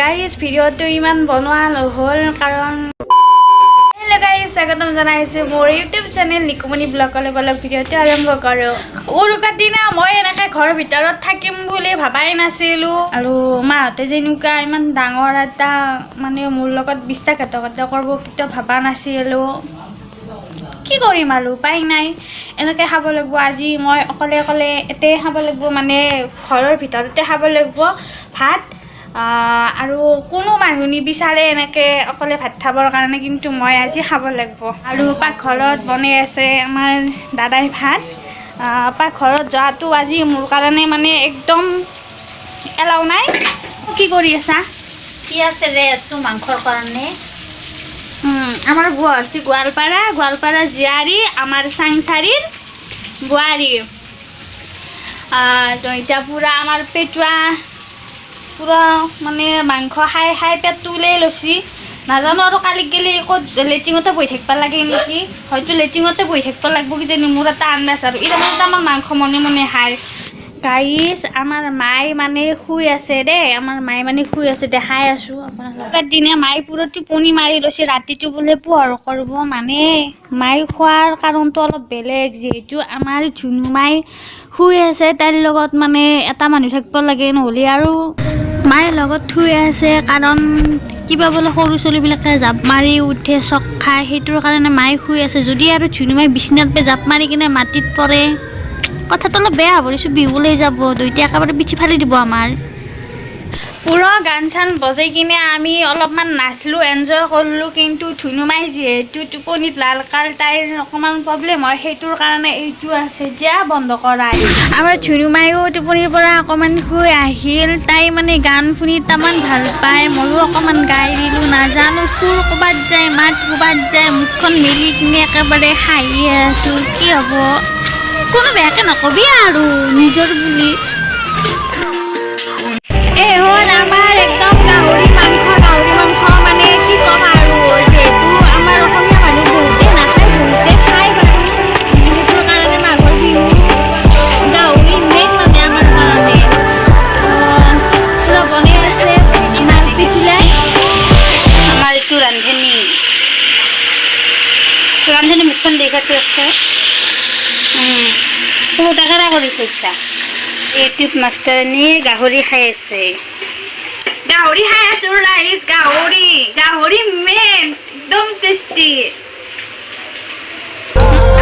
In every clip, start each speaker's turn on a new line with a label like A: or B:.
A: Guys ভিডিঅ'টো ইমান বনোৱা নহ'ল কাৰণ হেল্ল' গাইজ স্বাগতম জনাইছোঁ মোৰ ইউটিউব চেনেল নিকুমণি ব্লগলৈ ব্লগ ভিডিঅ'টো আৰম্ভ কৰোঁ। উৰুকাৰ দিনা মই এনেকৈ ঘৰৰ ভিতৰত থাকিম বুলি ভাবাই নাছিলোঁ আৰু মাহঁতে যেনেকুৱা ইমান ডাঙৰ এটা মানে মোৰ লগত বিশ্বাসঘাতকতা কৰিব কেতিয়াও ভবা নাছিলোঁ। কি কৰিম আৰু উপায় নাই, এনেকৈ খাব লাগিব। আজি মই অকলে এতে খাব লাগিব, মানে ঘৰৰ ভিতৰতে খাব লাগিব ভাত। আৰু কোনো মানুহ নিবিচাৰে এনেকৈ অকলে ভাত খাবৰ কাৰণে, কিন্তু মই আজি খাব লাগিব। আৰু পাকঘৰত বনাই আছে আমাৰ দাদাই ভাত। পাকঘৰত যোৱাটো আজি মোৰ কাৰণে মানে একদম এলাও নাই। কি কৰি আছা?
B: পিঁয়াজ ৰে আছোঁ মাংসৰ কাৰণে।
A: আমাৰ বুঢ়া হৈছে গোৱালপাৰা জীয়াৰী, আমাৰ চাংচাৰীৰ বোৱাৰী। তো এতিয়া পূৰা আমাৰ পেটুৱা পূৰা মানে মাংস খাই পেটটো ওলাই লৈছি। নাজানো আৰু কালি গেলি ক'ত লেট্ৰিনতে বহি থাকিব লাগে নেকি, হয়তো লেট্ৰিনতে বহি থাকিব লাগিব কিজানি, মোৰ এটা আন্দাজ। আৰু এই তাৰমানে আমাৰ মাংস মনে খায়। গাইজ আমাৰ মায়ে মানে শুই আছে দেই, আমাৰ মায়ে মানে শুই আছে, দেখাই আছোঁ আপোনালোকৰ। দিনে মায়ে পুৰা টোপনি মাৰি লৈছে, ৰাতিটো বোলে পোহৰ কৰিব। মানে মায়ে খোৱাৰ কাৰণটো অলপ বেলেগ, যিহেতু আমাৰ ধুনুমাই শুই আছে, তাইৰ লগত মানে এটা মানুহ থাকিব লাগে, নহ'লে আৰু মায়ে লগত শুই আছে কাৰণ কিবা বোলে সৰু ছোৱালীবিলাকে জাপ মাৰি উঠে চক খায়, সেইটোৰ কাৰণে মায়ে শুই আছে। যদি আৰু ধুনুমাই বিচনাত জাপ মাৰি কিনে মাটিত পৰে, কথাটো অলপ বেয়া হ'ব দিছোঁ। বিহুলৈ যাব, দুইটা একেবাৰে পিঠি ফালি দিব আমাৰ। পুৰা গান চান বজাই কিনে আমি অলপমান নাচলোঁ, এনজয় কৰিলোঁ। কিন্তু ধুনুমাই যিহেতু টোপনিত লালকাৰ, তাইৰ অকণমান প্ৰব্লেম হয়, সেইটোৰ কাৰণে এইটো আছে যা বন্ধ কৰাই। আমাৰ ধুনুমায়ো টোপনিৰ পৰা অকণমান শুই আহিল। তাই মানে গান শুনি তামান ভাল পায়, ময়ো অকণমান গাই দিলোঁ। নাজানো সুৰ ক'ৰবাত যায়, মাত ক'ৰবাত যায়, মুখখন মেলি কিনে একেবাৰে হাঁহিয়ে আছোঁ। কি হ'ব, কোনো বেয়াকৈ নকবি আৰু নিজৰ বুলি। এই হ'ল আমাৰ একদম গাহৰি মাংস মানে কি ক'ম আৰু, যিহেতু আমাৰ অসমীয়া মানুহ বহুতে নাখায়, বহুতে খায় বাৰু। সেইটোৰ কাৰণে মাঘৰ বিহু গাহৰি মেইন মানে আমাৰ কাৰণে। পুৰা বনাই আছে আমাৰ পিছলাই,
B: আমাৰ এইটো ৰান্ধনী মুখখন দেখাটো আছে। বহুত ডাঙৰ কৰি থৈছা। ইউটিউব মাষ্টাৰণী গাহৰি খাই আছে।
A: গাহৰি খাই আছোঁ ৰাইজ, গাহৰি মেইন একদম টেষ্টি।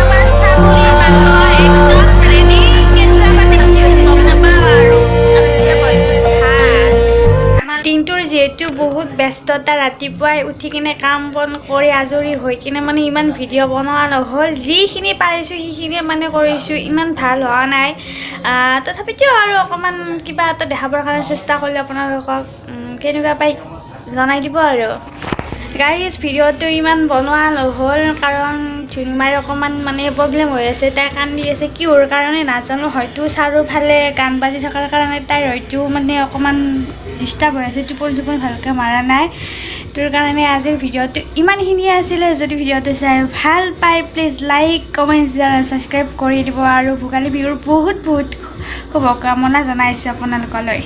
A: আমাৰ চাউলি মাংস একদম ৰেডি। গম নাপাওঁ আৰু দিনটোৰ যিহেতু বহুত ব্যস্ততা, ৰাতিপুৱাই উঠি কিনে কাম বন কৰি আজৰি হৈ কিনে মানে ইমান ভিডিঅ' বনোৱা নহ'ল। যিখিনি পাৰিছোঁ সেইখিনিয়ে মানে কৰিছোঁ, ইমান ভাল হোৱা নাই। তথাপিতো আৰু অকণমান কিবা এটা দেখাবৰ কাৰণে চেষ্টা কৰিলোঁ আপোনালোকক। কেনেকুৱা পাই জনাই দিব আৰু। গাইজ ভিডিঅ'টো ইমান বনোৱা নহ'ল কাৰণ ধুনুমাৰ অকণমান মানে প্ৰব্লেম হৈ আছে, তাই কান্দি আছে। কিহৰ কাৰণে নাজানো, হয়তো চাৰিওফালে গান বাজি থকাৰ কাৰণে তাইৰ হয়তো মানে অকণমান ডিষ্টাৰ্ব হৈ আছে, টোপনি ভালকৈ মৰা নাই। তোৰ কাৰণে আজিৰ ভিডিঅ'টো ইমানখিনিয়ে আছিলে। যদি ভিডিঅ'টো চাই ভাল পায় প্লিজ লাইক কমেণ্ট ছাবস্ক্ৰাইব কৰি দিব। আৰু ভোগালী বিহুৰ বহুত শুভকামনা জনাইছোঁ আপোনালোকলৈ।